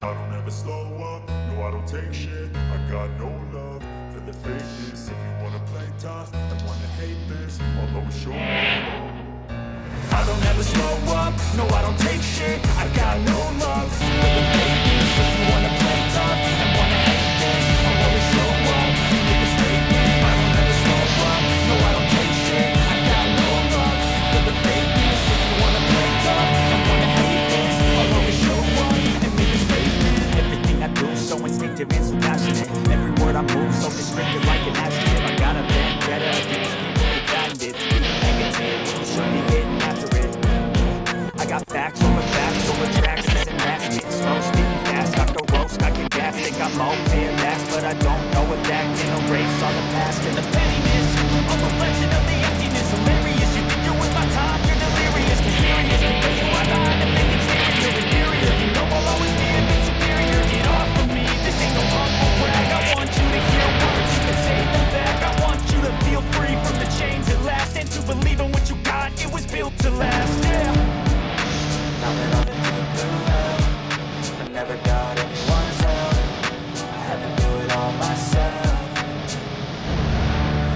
I don't ever slow up, no I don't take shit. I got no love for the fakeness. If you wanna play tough and wanna hate this, I'll always show up. I don't ever slow up, no I don't take shit. I got no love for the fakeness. If you wanna play tough and wanna hate this, I'll always show up and make a statement. I don't ever slow up, no I don't take shit. I got no love for the fakeness. If you wanna play tough and wanna hate this, I'll always show up and make a statement. Everything I do so instinctive and so passionate. Every word I move so descriptive like an adjective. I got a vendetta against people who patented negative. You should be getting after it. I got facts over tracks, this and that. Speaking slow, speaking fast, I can roast, I can gas. Think I'm okay at last, but I don't know if that can erase all the past and the pettiness. I'm a legend of the emptiness, hilarious. You think you're with my time, you're delirious, mysterious, because you are behind and make it scarier, inferior. You know I'll always be a bit superior. Get off of me, this ain't no humble brag. I want you to hear words, you can say them back. I want you to feel free from the chains at last, and to believe in what you got, it was built to last, yeah. Now that I've been through hell, I never got anyone's help. I had to do it all myself.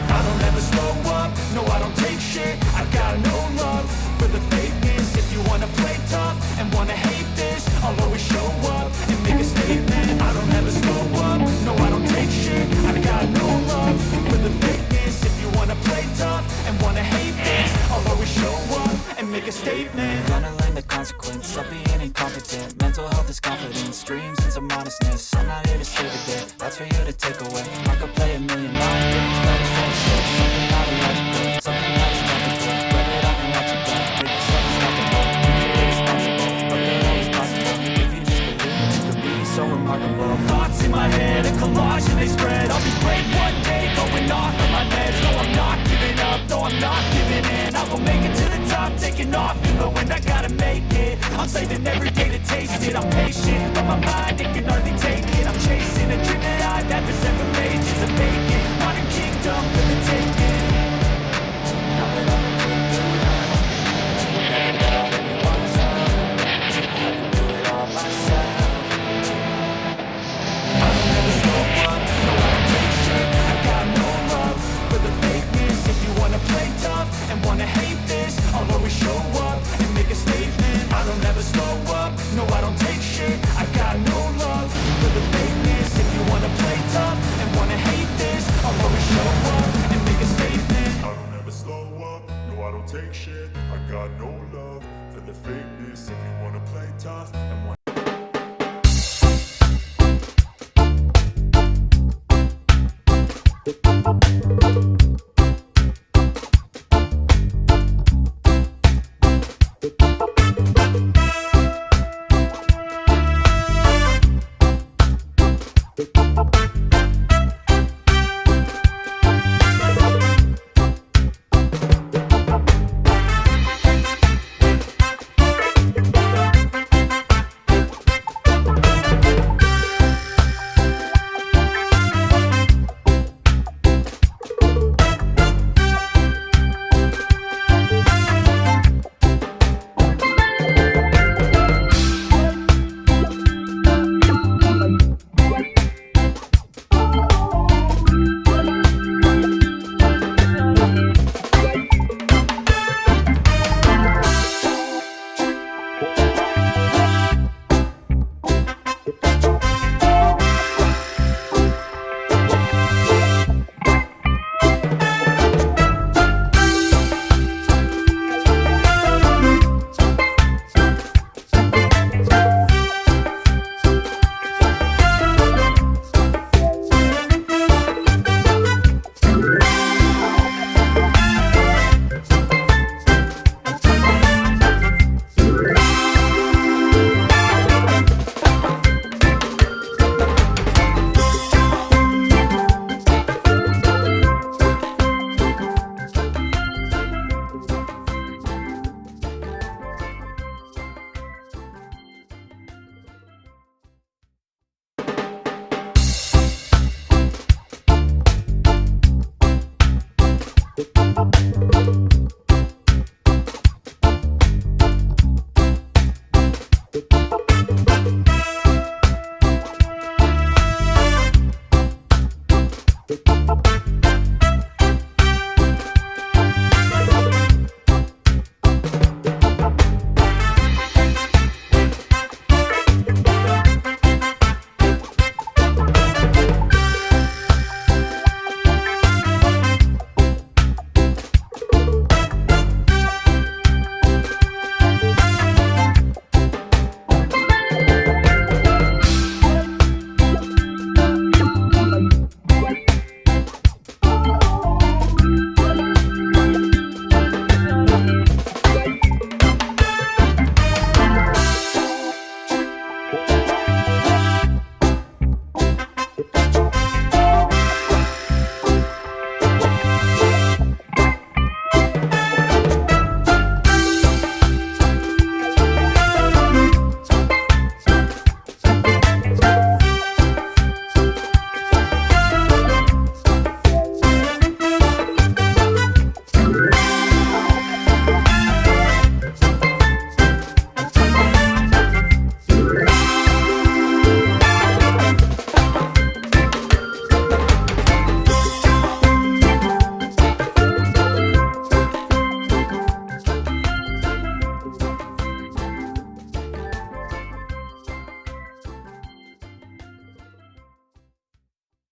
I don't ever slow up, no I don't take shit. I got no love for the fakeness. If you wanna play tough and wanna hate this, I'll always show up and make a statement. I don't ever slow up, no I don't take shit. I got no love for the fakeness. If you wanna play tough and wanna hate this, I'll always show up and make a statement. Gonna learn the consequence of being incompetent. Mental health is confidence, dreams and some modestness. I'm not here to save a day, that's for you to take away. I could play a million mind games, but it's all shit. Something not illogical, something that is topical. Spread it out and watch it go. Make yourself unstoppable, keep it irresponsible, but they're always possible. If you just believe, it could be so remarkable. Thoughts in my head, a collage and they spread. I'll be great one day, going off of my meds. No, I'm not giving up, no, I'm not giving in. I will make it to the top, taking off in the wind. I gotta make it, I'm saving every day to taste it. I'm patient, but my mind, it can hardly take it. I'm chasing a dream that I've had for several ages. A vacant, modern kingdom for the taking. Now that I've been through hell, I never got anyone's help. I had to do it all myself. I don't ever slow up, no I don't take shit. I got no love for the fakeness. If you wanna play tough and wanna hate this, I'll always show up and make a statement. I don't ever slow up, no I don't take shit. I got no love for the fakeness. If you wanna play tough and wanna hate this, I'll always show up and make a statement. I don't ever slow up, no I don't take shit. I got no love for the fakeness. If you wanna play tough and wanna